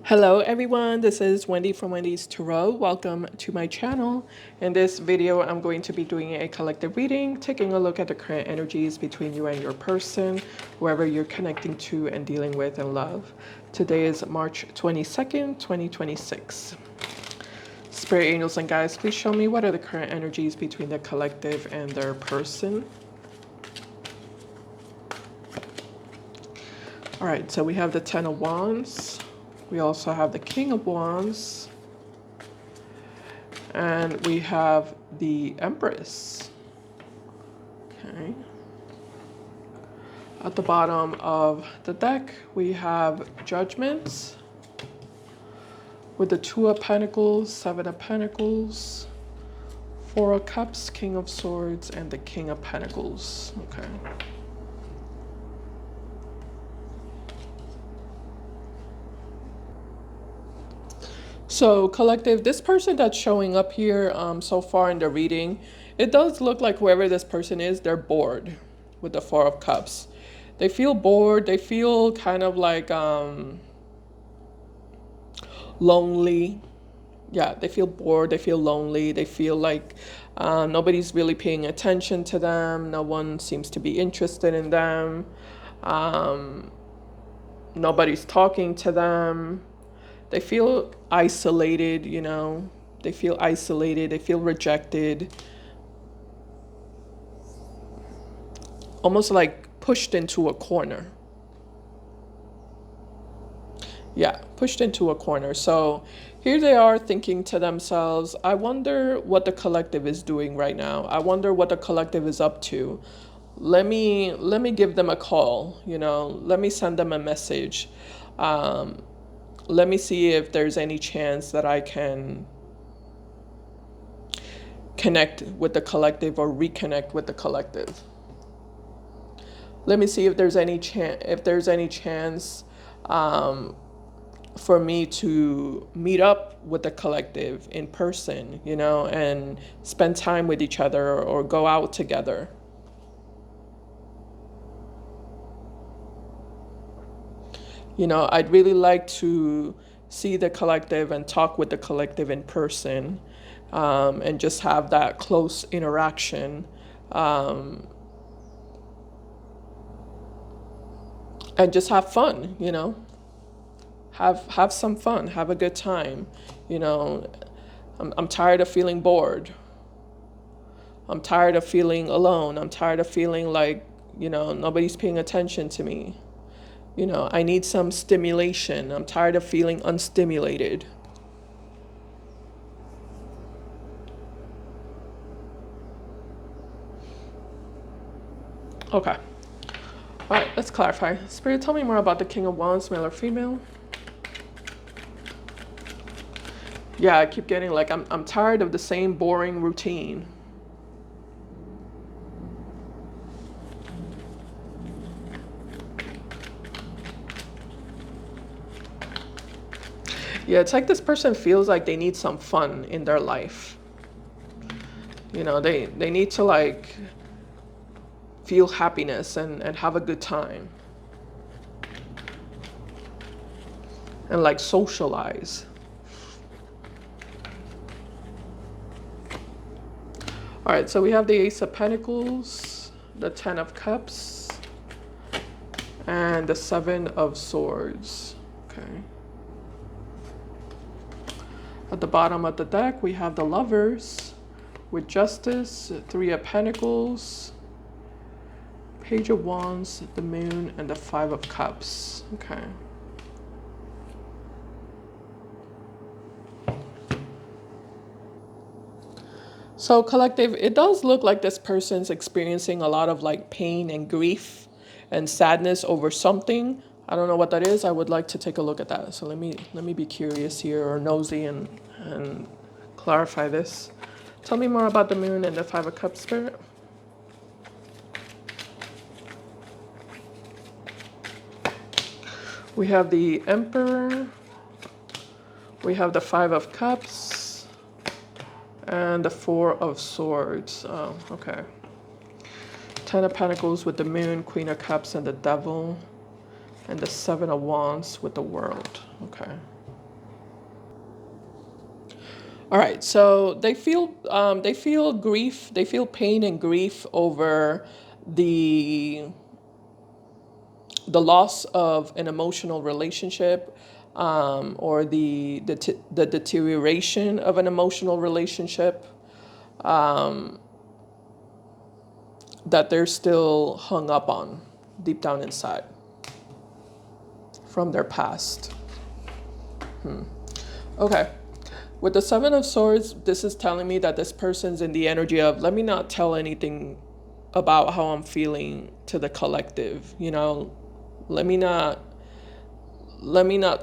Hello everyone, this is Wendy from Wendys Tarot. Welcome to my channel. In this video, I'm going to be doing a collective reading, taking a look at the current energies between you and your person, whoever you're connecting to and dealing with in love. Today is March 22nd, 2026. Spirit angels and guides, please show me what are the current energies between the collective and their person. All right, so we have the Ten of Wands. We also have the King of Wands. And we have the Empress. Okay. At the bottom of the deck, we have Judgment with the Two of Pentacles, Seven of Pentacles, Four of Cups, King of Swords, and the King of Pentacles. Okay. So collective, this person that's showing up here so far in the reading, it does look like whoever this person is, they're bored with the Four of Cups. They feel bored. They feel kind of like lonely. Yeah, they feel bored. They feel lonely. They feel like nobody's really paying attention to them. No one seems to be interested in them. Nobody's talking to them. They feel isolated, you know. They feel isolated. They feel rejected. Almost like pushed into a corner. Yeah, pushed into a corner. So here they are thinking to themselves, I wonder what the collective is doing right now. I wonder what the collective is up to. Let me give them a call, you know. Let me send them a message. Let me see if there's any chance that I can connect with the collective or reconnect with the collective. Let me see if there's any chance for me to meet up with the collective in person, you know, and spend time with each other or go out together. You know, I'd really like to see the collective and talk with the collective in person, and just have that close interaction, and just have fun, you know. Have some fun, have a good time, you know. I'm tired of feeling bored. I'm tired of feeling alone. I'm tired of feeling like, you know, nobody's paying attention to me. You know, I need some stimulation. I'm tired of feeling unstimulated. Okay. All right, let's clarify. Spirit, tell me more about the King of Wands, male or female? Yeah, I keep getting like, I'm tired of the same boring routine. Yeah, it's like this person feels like they need some fun in their life. You know, they need to like feel happiness and have a good time. And like socialize. All right, so we have the Ace of Pentacles, the Ten of Cups, and the Seven of Swords. Okay. At the bottom of the deck, we have the Lovers with Justice, Three of Pentacles, Page of Wands, the Moon, and the Five of Cups. Okay. So collective, it does look like this person's experiencing a lot of like pain and grief and sadness over something. I don't know what that is. I would like to take a look at that. So let me be curious here or nosy and clarify this. Tell me more about the Moon and the Five of Cups, Spirit. We have the Emperor. We have the Five of Cups. And the Four of Swords. Oh, okay. Ten of Pentacles with the Moon, Queen of Cups, and the Devil. And the Seven of Wands with the World. Okay. All right, so they feel grief, they feel pain and grief over the the loss of an emotional relationship, or the deterioration of an emotional relationship, that they're still hung up on deep down inside from their past. Okay. With the Seven of Swords, this is telling me that this person's in the energy of, let me not tell anything about how I'm feeling to the collective, you know. Let me not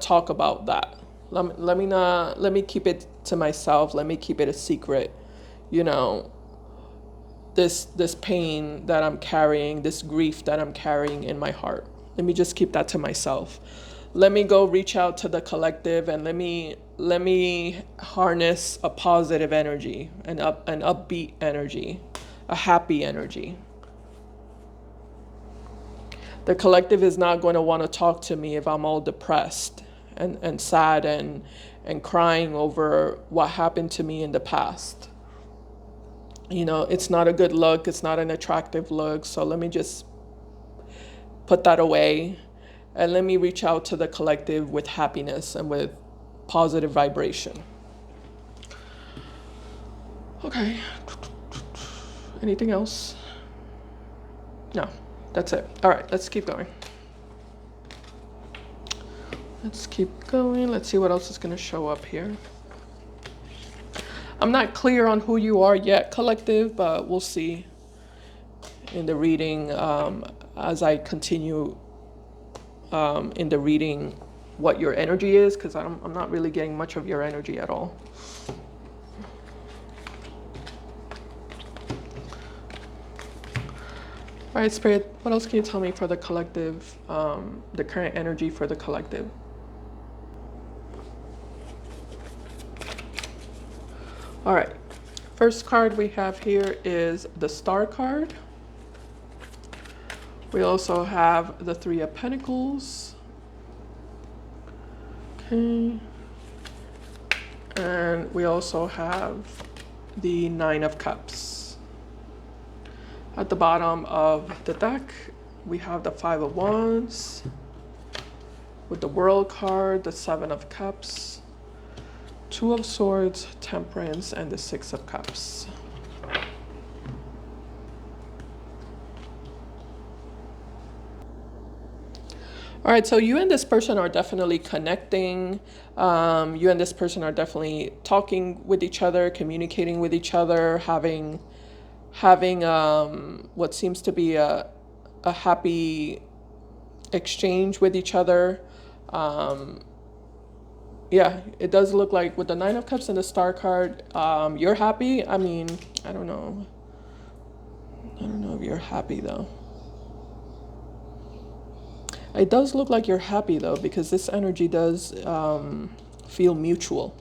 talk about that. Let me keep it to myself. Let me keep it a secret. You know, this pain that I'm carrying, this grief that I'm carrying in my heart. Let me just keep that to myself. Let me go reach out to the collective, and let me harness a positive energy, an upbeat energy, a happy energy. The collective is not going to want to talk to me if I'm all depressed and sad and crying over what happened to me in the past. You know, it's not a good look, it's not an attractive look, so let me just put that away, and let me reach out to the collective with happiness and with positive vibration. Okay. Anything else? No, that's it. All right, let's keep going. Let's keep going. Let's see what else is going to show up here. I'm not clear on who you are yet, collective, but we'll see in the reading, as I continue in the reading, what your energy is, because I'm not really getting much of your energy at all. All right, Spirit, what else can you tell me for the collective, the current energy for the collective? All right, first card we have here is the Star card. We also have the Three of Pentacles. Okay. And we also have the Nine of Cups. At the bottom of the deck, we have the Five of Wands with the World card, the Seven of Cups, Two of Swords, Temperance, and the Six of Cups. All right, so you and this person are definitely connecting. You and this person are definitely talking with each other, communicating with each other, having what seems to be a happy exchange with each other. Yeah, it does look like with the Nine of Cups and the Star card, you're happy. I mean, I don't know. I don't know if you're happy though. It does look like you're happy though, because this energy does feel mutual.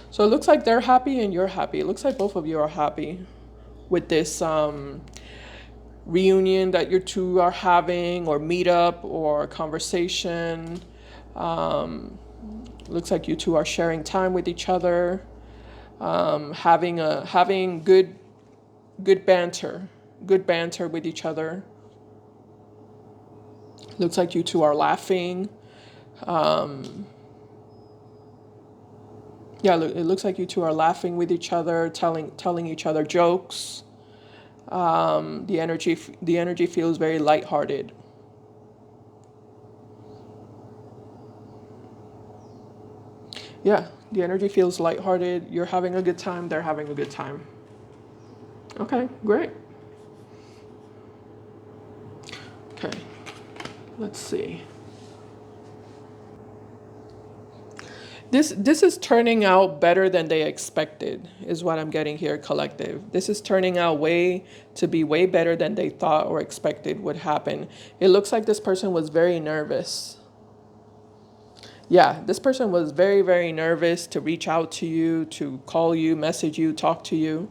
So it looks like they're happy and you're happy. It looks like both of you are happy with this reunion that you two are having, or meetup, or conversation. Looks like you two are sharing time with each other, having good banter with each other. Looks like you two are laughing. Yeah, it looks like you two are laughing with each other, telling each other jokes. The energy feels very lighthearted. Yeah, the energy feels lighthearted. You're having a good time. They're having a good time. Okay, great. Okay, let's see. This is turning out better than they expected, is what I'm getting here, collective. This is turning out way better than they thought or expected would happen. It looks like this person was very nervous. Yeah, this person was very, very nervous to reach out to you, to call you, message you, talk to you.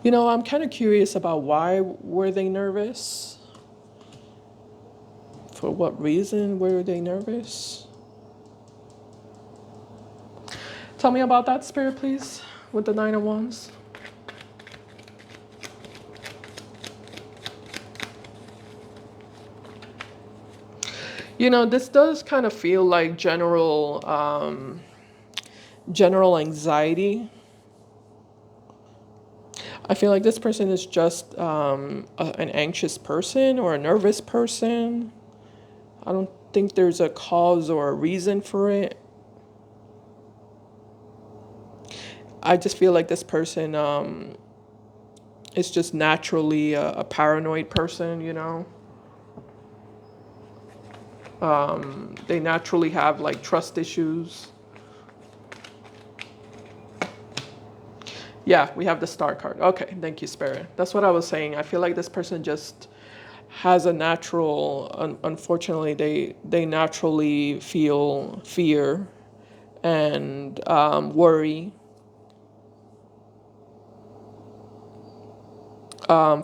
You know, I'm kind of curious about why were they nervous? For what reason were they nervous? Tell me about that, Spirit, please, with the Nine of Wands. You know, this does kind of feel like general anxiety. I feel like this person is just an anxious person or a nervous person. I don't think there's a cause or a reason for it. I just feel like this person is just naturally a paranoid person, you know. They naturally have like trust issues. Yeah, we have the Star card. Okay, thank you, Spirit. That's what I was saying. I feel like this person just has a natural, unfortunately, they naturally feel fear and worry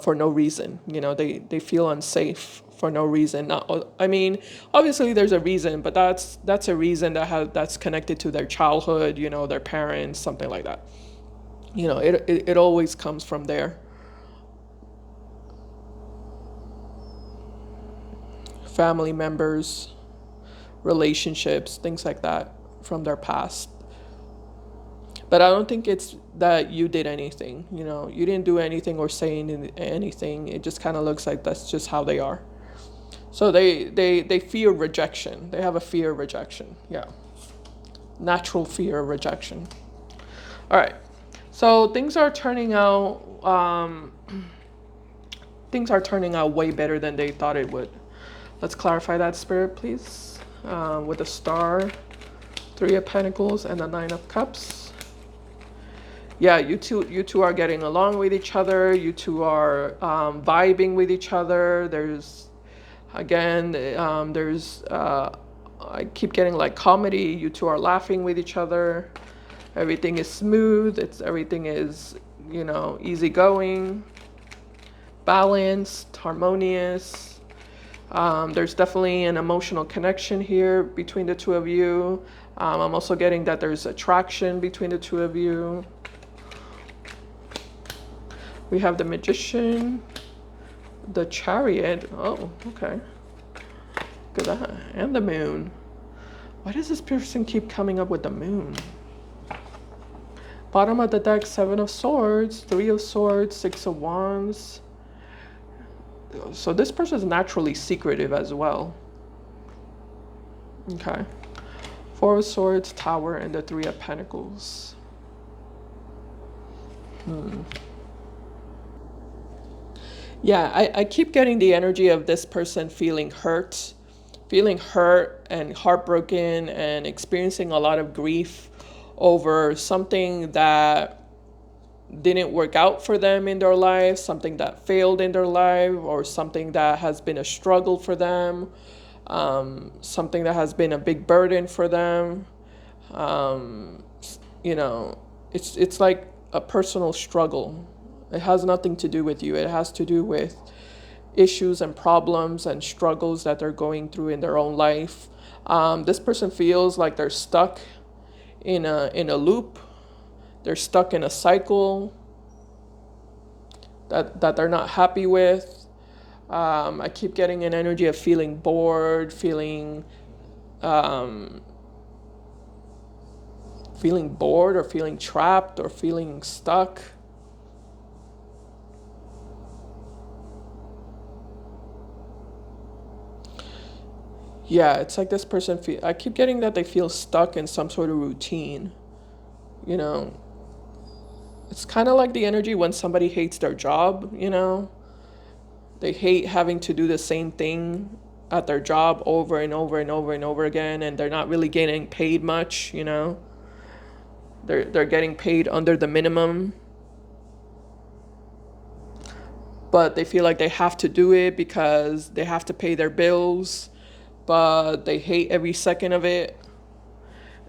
for no reason. You know, they feel unsafe for no reason. Not, I mean, obviously there's a reason, but that's a reason that's connected to their childhood. You know, their parents, something like that. You know, it always comes from there. Family members, relationships, things like that from their past. But I don't think it's that you did anything. You know, you didn't do anything or say anything. It just kind of looks like that's just how they are. So they fear rejection. They have a fear of rejection. Yeah. Natural fear of rejection. All right. So things are turning out way better than they thought it would. Let's clarify that, Spirit, please. With the Star, Three of Pentacles, and the Nine of Cups. Yeah, you two are getting along with each other. You two are vibing with each other. There's, again, I keep getting like comedy. You two are laughing with each other. Everything is smooth. Everything is, you know, easygoing, balanced, harmonious. There's definitely an emotional connection here between the two of you. I'm also getting that there's attraction between the two of you. We have the Magician, the Chariot. Oh, okay. Look at that. And the Moon. Why does this person keep coming up with the Moon? Bottom of the deck, Seven of Swords, Three of Swords, Six of Wands. So this person is naturally secretive as well. Okay. Four of Swords, Tower, and the Three of Pentacles. Yeah, I keep getting the energy of this person feeling hurt and heartbroken and experiencing a lot of grief over something that didn't work out for them in their life, something that failed in their life, or something that has been a struggle for them, something that has been a big burden for them. You know, it's like a personal struggle. It has nothing to do with you. It has to do with issues and problems and struggles that they're going through in their own life. This person feels like they're stuck in a loop. They're stuck in a cycle that they're not happy with. I keep getting an energy of feeling bored, feeling bored or feeling trapped or feeling stuck. Yeah, it's like this person I keep getting that they feel stuck in some sort of routine. You know, it's kind of like the energy when somebody hates their job, you know. They hate having to do the same thing at their job over and over and over and over again, and they're not really getting paid much, you know. They're getting paid under the minimum, but they feel like they have to do it because they have to pay their bills, but they hate every second of it,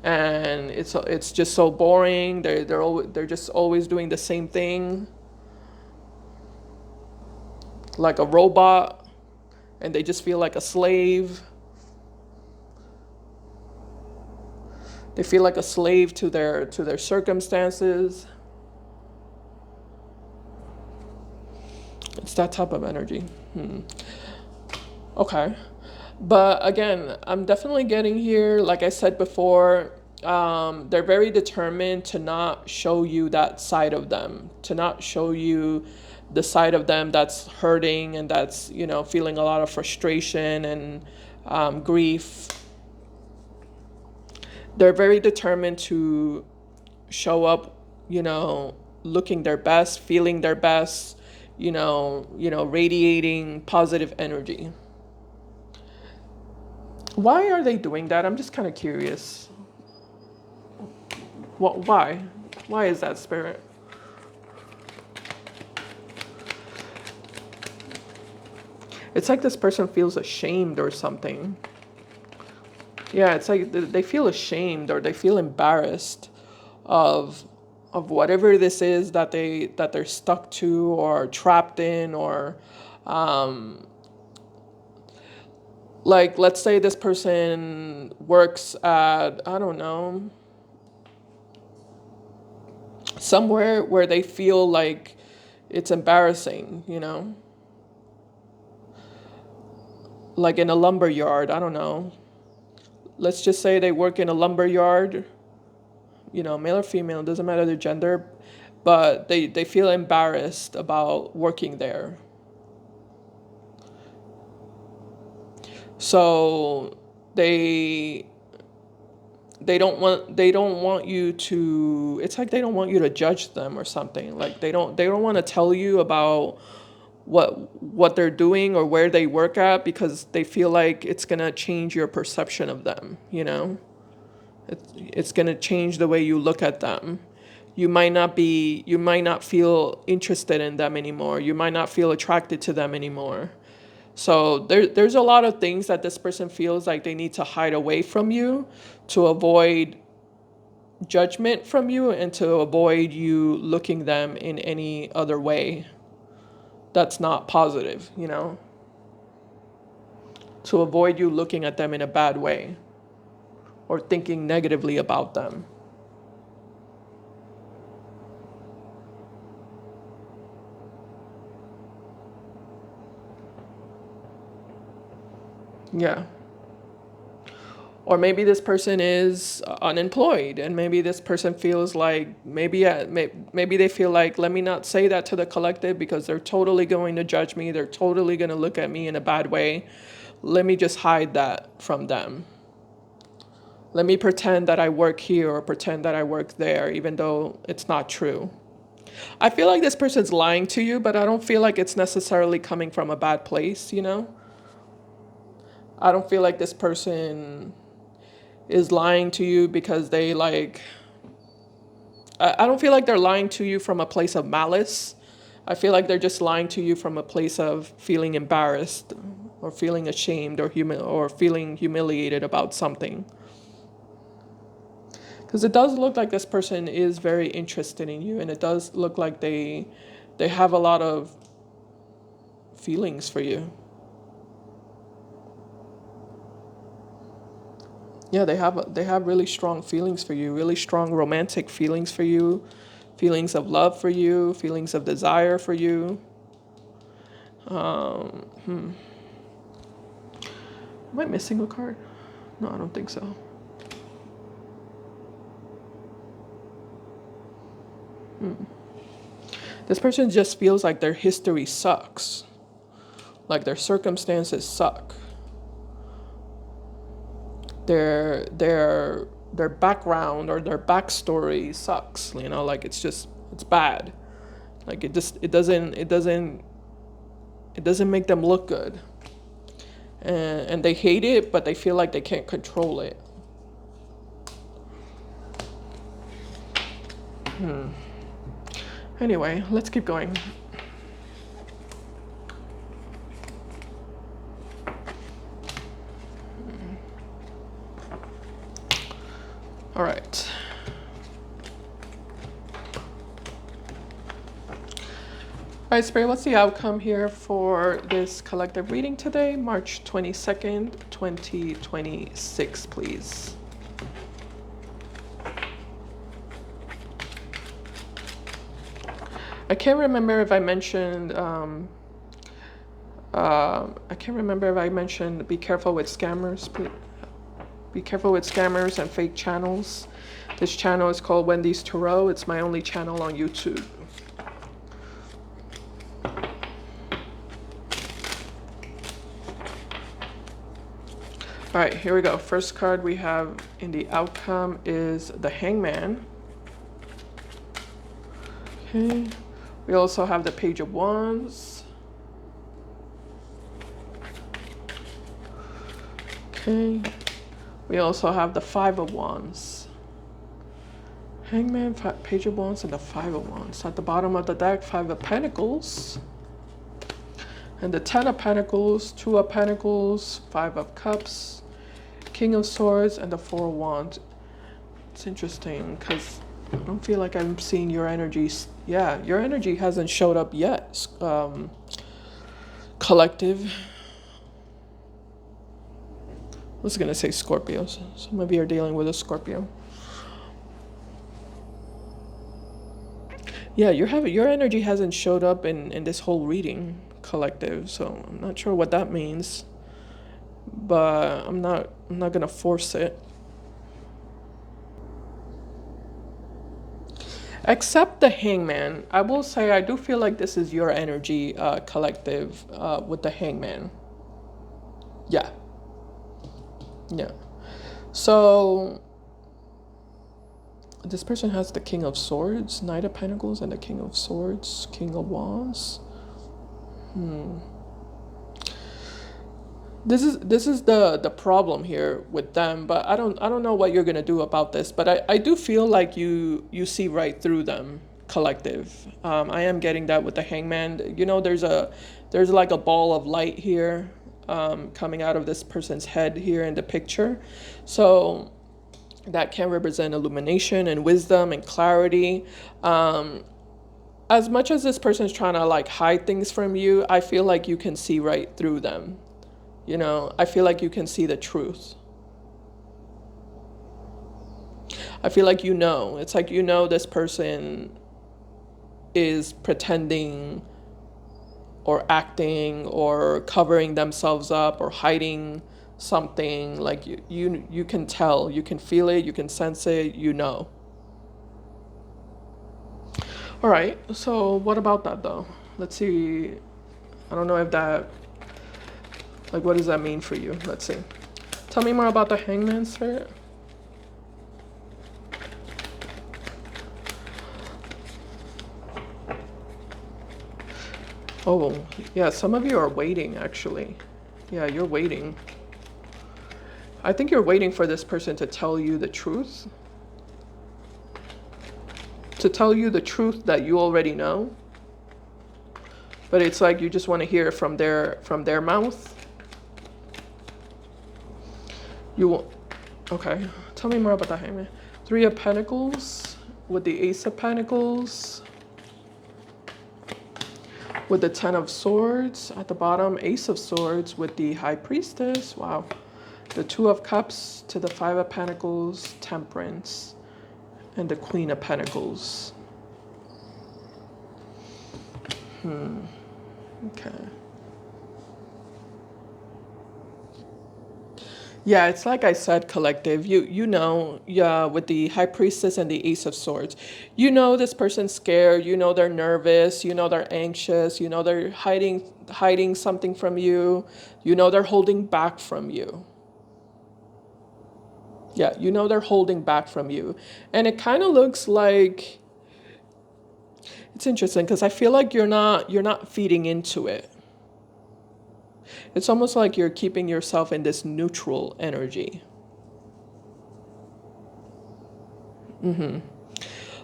and it's just so boring. They're just always doing the same thing, like a robot, and they just feel like a slave. They feel like a slave to their circumstances. It's that type of energy. Okay. But again, I'm definitely getting here, like I said before, they're very determined to not show you that side of them, to not show you the side of them that's hurting and that's, you know, feeling a lot of frustration and grief. They're very determined to show up, you know, looking their best, feeling their best, radiating positive energy. Why are they doing that? I'm just kind of curious. What? Why? Why is that, Spirit? It's like this person feels ashamed or something. Yeah, it's like they feel ashamed or they feel embarrassed of whatever this is that they're stuck to or trapped in, or like, let's say this person works at, I don't know, somewhere where they feel like it's embarrassing, you know? Like in a lumber yard, I don't know. Let's just say they work in a lumber yard, you know, male or female, doesn't matter their gender, but they feel embarrassed about working there. So they don't want you to, it's like they don't want you to judge them or something. Like they don't want to tell you about what they're doing or where they work at, because they feel like it's going to change your perception of them, you know? It's going to change the way you look at them. You might not feel interested in them anymore. You might not feel attracted to them anymore. So there's a lot of things that this person feels like they need to hide away from you to avoid judgment from you and to avoid you looking them in any other way that's not positive, you know? To avoid you looking at them in a bad way or thinking negatively about them. Yeah. Or maybe this person is unemployed, and maybe this person feels like maybe they feel like, let me not say that to the collective because they're totally going to judge me. They're totally going to look at me in a bad way. Let me just hide that from them. Let me pretend that I work here or pretend that I work there, even though it's not true. I feel like this person's lying to you, but I don't feel like it's necessarily coming from a bad place, you know? I don't feel like this person is lying to you because they like, I don't feel like they're lying to you from a place of malice. I feel like they're just lying to you from a place of feeling embarrassed or feeling ashamed or feeling humiliated about something. Because it does look like this person is very interested in you, and it does look like they have a lot of feelings for you. Yeah, they have really strong feelings for you, really strong romantic feelings for you, feelings of love for you, feelings of desire for you. Am I missing a card? No, I don't think so. This person just feels like their history sucks, like their circumstances suck. Their background or their backstory sucks, you know, like it's bad. Like it doesn't make them look good. And they hate it, but they feel like they can't control it. Anyway, let's keep going. All right. All right, Spirit, what's the outcome here for this collective reading today, March 22nd, 2026, please? I can't remember if I mentioned, I can't remember if I mentioned be careful with scammers. Be careful with scammers and fake channels. This channel is called Wendys Tarot. It's my only channel on YouTube. All right, here we go. First card we have in the outcome is the Hangman. Okay. We also have the Page of Wands. Okay. We also have the Five of Wands. Hangman, Page of Wands, and the Five of Wands. At the bottom of the deck, Five of Pentacles. And the Ten of Pentacles, Two of Pentacles, Five of Cups, King of Swords, and the Four of Wands. It's interesting because I don't feel like I'm seeing your energies. Yeah, your energy hasn't showed up yet, collective. I was going to say Scorpios. Some of you are dealing with a Scorpio. Yeah, your energy hasn't showed up in this whole reading, collective. So I'm not sure what that means, but I'm not going to force it. Except the Hangman. I will say I do feel like this is your energy, collective, with the Hangman. Yeah. Yeah. So this person has the King of Swords, Knight of Pentacles, and the King of Swords, King of Wands. This is the problem here with them, but I don't know what you're gonna do about this. But I do feel like you see right through them, collective. I am getting that with the Hangman. You know, there's like a ball of light here, coming out of this person's head here in the picture, so that can represent illumination and wisdom and clarity. As much as this person's trying to like hide things from you, I feel like you can see right through them. You know, I feel like you can see the truth. I feel like it's like this person is pretending or acting or covering themselves up or hiding something. Like you can tell, you can feel it, you can sense it, you know. All right, so what about that though? Let's see. I don't know if that, like, what does that mean for you? Let's see. Tell me more about the Hangman, Spirit. Oh, yeah, some of you are waiting, actually. Yeah, you're waiting. I think you're waiting for this person to tell you the truth. To tell you the truth that you already know. But it's like you just want to hear it from their mouth. Okay, tell me more about the Hangman. Three of Pentacles with the Ace of Pentacles. With the Ten of Swords at the bottom, Ace of Swords with the High Priestess. Wow. The Two of Cups to the Five of Pentacles, Temperance, and the Queen of Pentacles. Okay. Yeah, it's like I said, collective. You know, yeah, with the High Priestess and the Ace of Swords. You know this person's scared, you know they're nervous, you know they're anxious, you know they're hiding something from you, you know they're holding back from you. Yeah, you know they're holding back from you. And it kind of looks like it's interesting because I feel like you're not feeding into it. It's almost like you're keeping yourself in this neutral energy.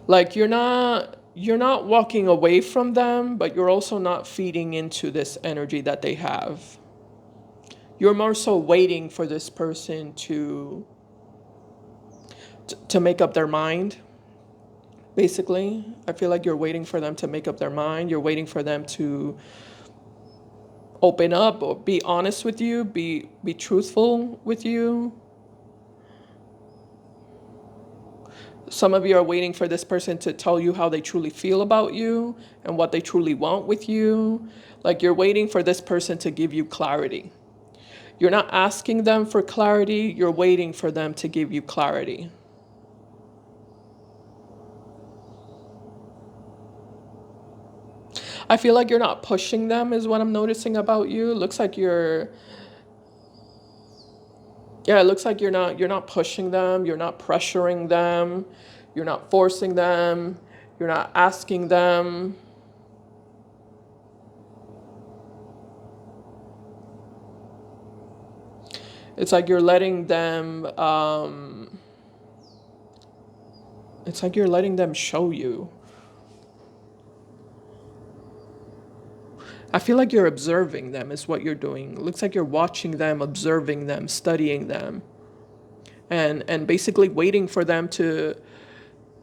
Like you're not walking away from them, but you're also not feeding into this energy that they have. You're more so waiting for this person to make up their mind. Basically, I feel like you're waiting for them to make up their mind. You're waiting for them to open up or be honest with you, be truthful with you. Some of you are waiting for this person to tell you how they truly feel about you and what they truly want with you. Like you're waiting for this person to give you clarity. You're not asking them for clarity, you're waiting for them to give you clarity. I feel like you're not pushing them is what I'm noticing about you. It looks like you're it looks like you're not pushing them, you're not pressuring them, you're not forcing them, you're not asking them. It's like you're letting them it's like you're letting them show you. I feel like you're observing them is what you're doing. It looks like you're watching them, observing them, studying them, and basically waiting for them to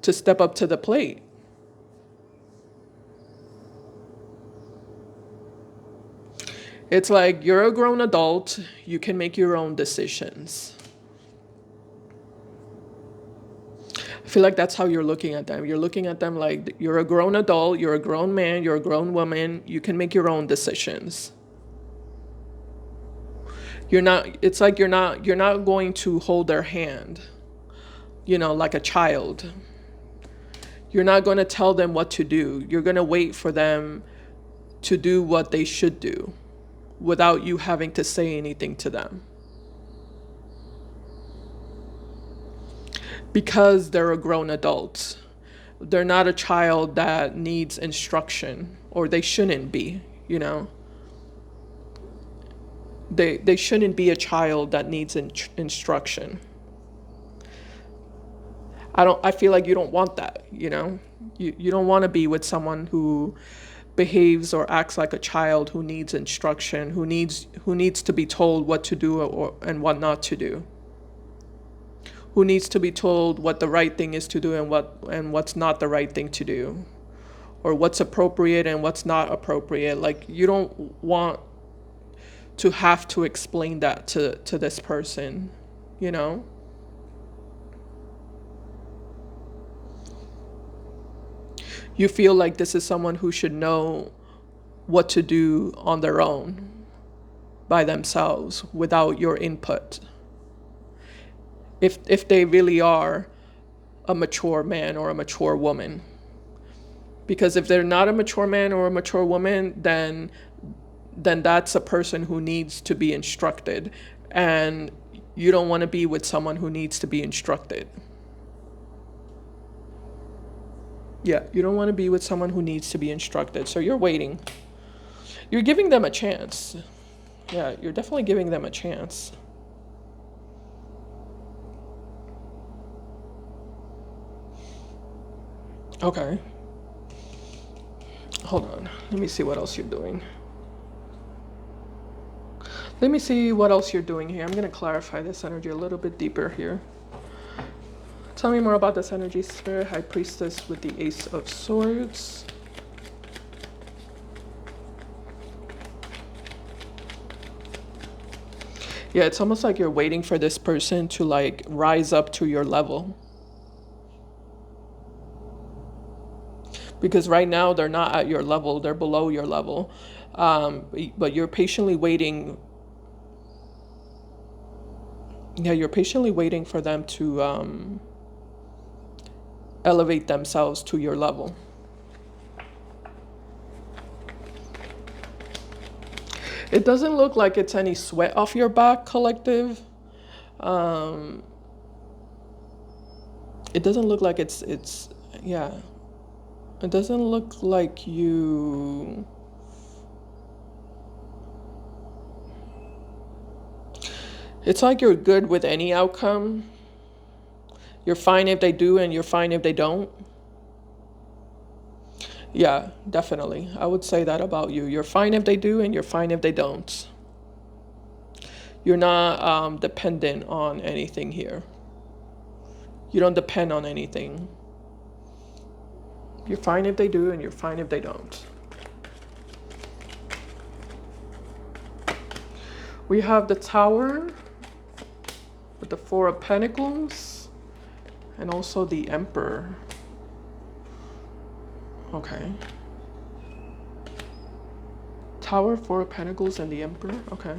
step up to the plate. It's like you're a grown adult, you can make your own decisions. I feel like that's how you're looking at them. You're looking at them like you're a grown adult, you're a grown man, you're a grown woman, you can make your own decisions. It's like you're not going to hold their hand, like a child. You're not going to tell them what to do. You're going to wait for them to do what they should do without you having to say anything to them. Because they're a grown adult. They're not a child that needs instruction, or they shouldn't be, They shouldn't be a child that needs instruction. I feel like you don't want that, You don't want to be with someone who behaves or acts like a child, who needs instruction, who needs to be told what to do and what not to do. Who needs to be told what the right thing is to do and what's not the right thing to do, or what's appropriate and what's not appropriate. Like you don't want to have to explain that to this person, You feel like this is someone who should know what to do on their own, by themselves, without your input. If they really are a mature man or a mature woman. Because if they're not a mature man or a mature woman, then that's a person who needs to be instructed. And you don't want to be with someone who needs to be instructed. Yeah, you don't want to be with someone who needs to be instructed. So you're waiting. You're giving them a chance. Yeah, you're definitely giving them a chance. Okay. Hold on. Let me see what else you're doing. Let me see what else you're doing here. I'm going to clarify this energy a little bit deeper here. Tell me more about this energy, Spirit. High Priestess with the Ace of Swords. Yeah, it's almost like you're waiting for this person to like rise up to your level. Because right now they're not at your level, they're below your level. But you're patiently waiting. Yeah, you're patiently waiting for them to elevate themselves to your level. It doesn't look like it's any sweat off your back, collective. It doesn't look like it's yeah. It doesn't look like you... It's like you're good with any outcome. You're fine if they do and you're fine if they don't. Yeah, definitely. I would say that about you. You're fine if they do and you're fine if they don't. You're not dependent on anything here. You don't depend on anything. You're fine if they do and you're fine if they don't. We have the Tower with the Four of Pentacles And also the Emperor. Okay. Tower, Four of Pentacles, and the Emperor. Okay.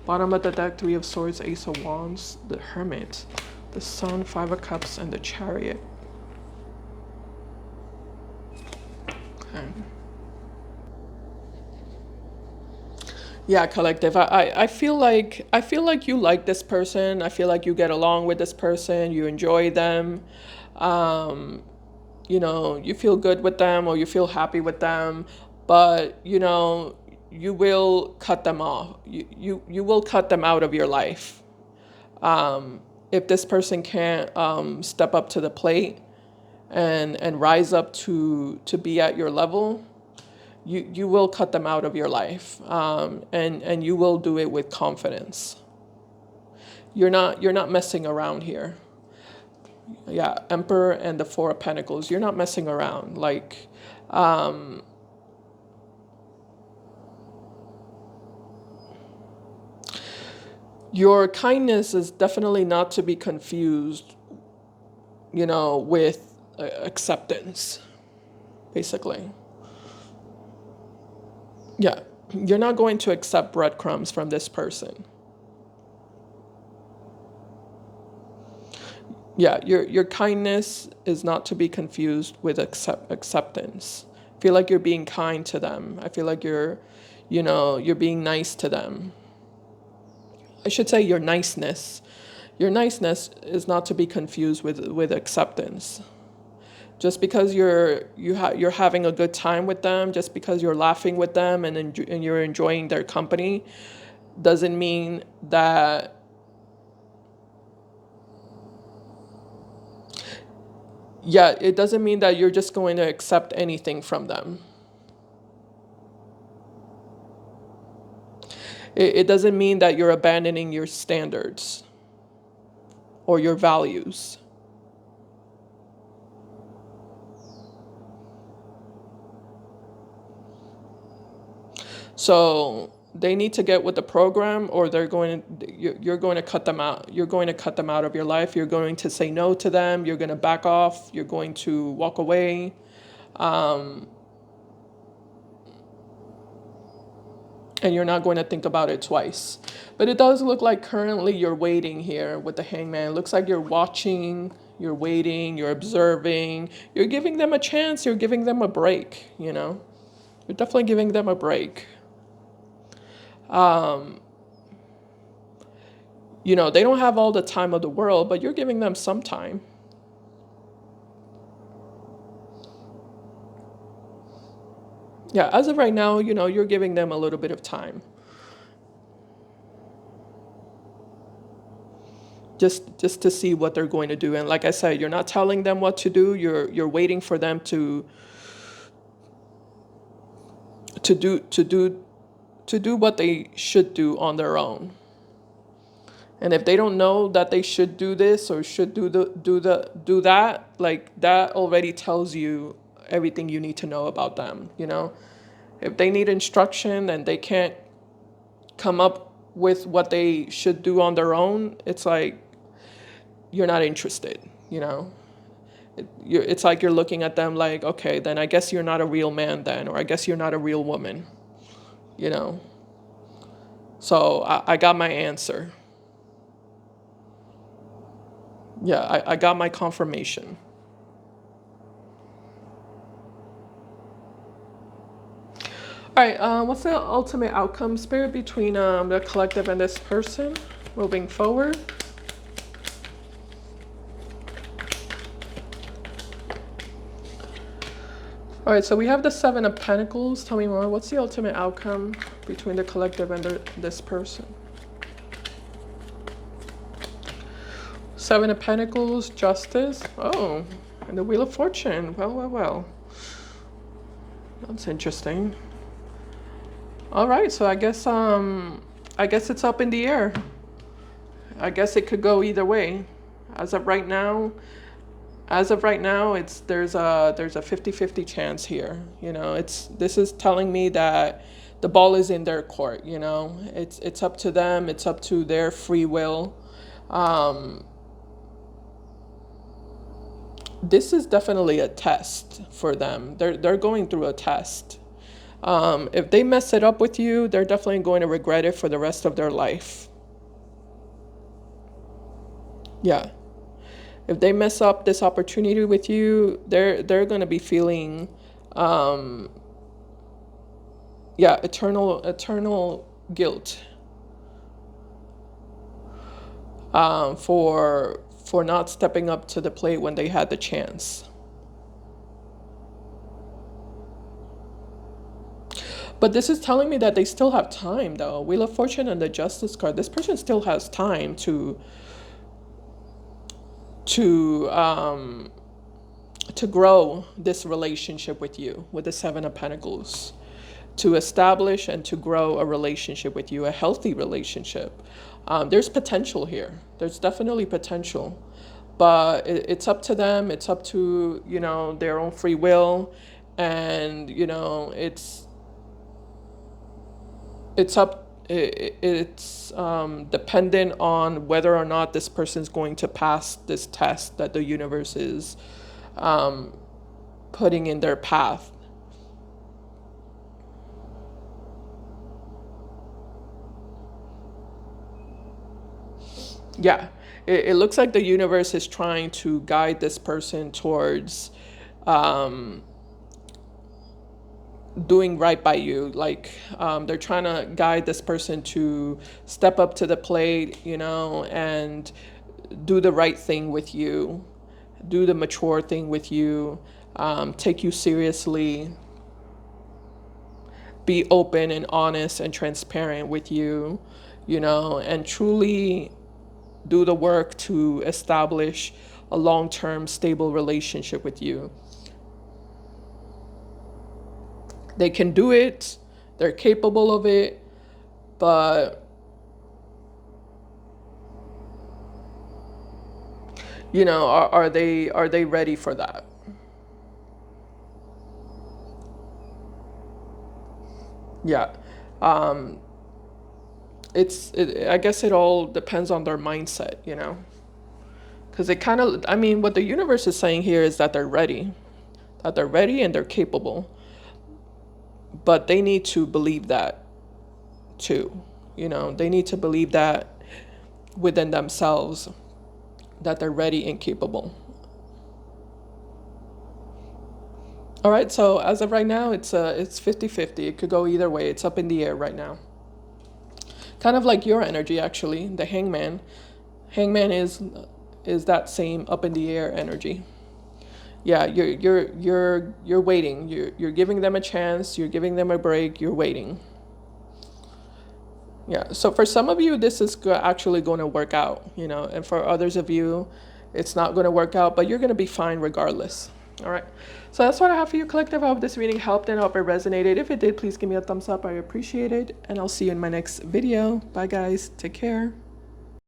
Bottom of the deck, Three of Swords, Ace of Wands, the Hermit, the Sun, Five of Cups, and the Chariot. Okay. Yeah, collective. I feel like you like this person. I feel like you get along with this person. You enjoy them. Um, you know, you feel good with them or you feel happy with them, but you know, you will cut them off. You will cut them out of your life. If this person can't step up to the plate and rise up to be at your level, you will cut them out of your life, and you will do it with confidence. You're not messing around here. Yeah, Emperor and the Four of Pentacles. You're not messing around. Like, your kindness is definitely not to be confused, you know, with acceptance, basically. Yeah, you're not going to accept breadcrumbs from this person. Yeah, your kindness is not to be confused with acceptance. I feel like you're being kind to them. I feel like you know, you're being nice to them. I should say your niceness. Your niceness is not to be confused with acceptance. Just because you're having a good time with them, just because you're laughing with them and you're enjoying their company, doesn't mean that. Yeah, it doesn't mean that you're just going to accept anything from them. It doesn't mean that you're abandoning your standards or your values. So they need to get with the program, or you're going to cut them out. You're going to cut them out of your life. You're going to say no to them. You're going to back off. You're going to walk away. And you're not going to think about it twice. But it does look like currently you're waiting here with the Hangman. It looks like you're watching, you're waiting, you're observing. You're giving them a chance. You're giving them a break, you know. You're definitely giving them a break. You know, they don't have all the time of the world, but you're giving them some time. Yeah, as of right now, you know, you're giving them a little bit of time. Just to see what they're going to do. And like I said, you're not telling them what to do. You're waiting for them to do what they should do on their own. And if they don't know that they should do this or should do that, like that already tells you everything you need to know about them, you know? If they need instruction and they can't come up with what they should do on their own, it's like you're not interested, you know? It's like you're looking at them like, okay, then I guess you're not a real man then, or I guess you're not a real woman, you know? So I got my answer. Yeah, I got my confirmation. All right, what's the ultimate outcome, Spirit, between the collective and this person moving forward? All right, so we have the Seven of Pentacles. Tell me more. What's the ultimate outcome between the collective and this person? Seven of Pentacles, Justice. Oh, and the Wheel of Fortune. Well. That's interesting. All right, so I guess it's up in the air. I guess it could go either way. As of right now, it's there's a 50-50 chance here. You know, this is telling me that the ball is in their court, you know. It's up to them, it's up to their free will. This is definitely a test for them. They're going through a test. If they mess it up with you, they're definitely going to regret it for the rest of their life. Yeah. If they mess up this opportunity with you, they're going to be feeling, yeah, eternal guilt, for not stepping up to the plate when they had the chance. But this is telling me that they still have time, though. Wheel of Fortune and the Justice card. This person still has time to grow this relationship with you, with the Seven of Pentacles, to establish and to grow a relationship with you, a healthy relationship. There's potential here. There's definitely potential, but it's up to them. It's up to, their own free will, and it's dependent on whether or not this person's going to pass this test that the universe is putting in their path. Yeah, it looks like the universe is trying to guide this person towards doing right by you. Like, they're trying to guide this person to step up to the plate, and do the right thing with you, do the mature thing with you, take you seriously, be open and honest and transparent with you, and truly do the work to establish a long-term stable relationship with you. They can do it, they're capable of it, but are they ready for that? Yeah. I guess it all depends on their mindset, because what the universe is saying here is that they're ready, and they're capable, but they need to believe that too. They need to believe that within themselves, that they're ready and capable. All right, so as of right now, it's 50-50. It could go either way. It's up in the air right now. Kind of like your energy, actually. The Hangman. Hangman is that same up in the air energy. Yeah, you're waiting. You're giving them a chance. You're giving them a break. You're waiting. Yeah. So for some of you, this is actually going to work out. And for others of you, it's not going to work out. But you're going to be fine regardless. All right. So that's what I have for you, collective. I hope this reading helped and I hope it resonated. If it did, please give me a thumbs up. I appreciate it. And I'll see you in my next video. Bye, guys. Take care.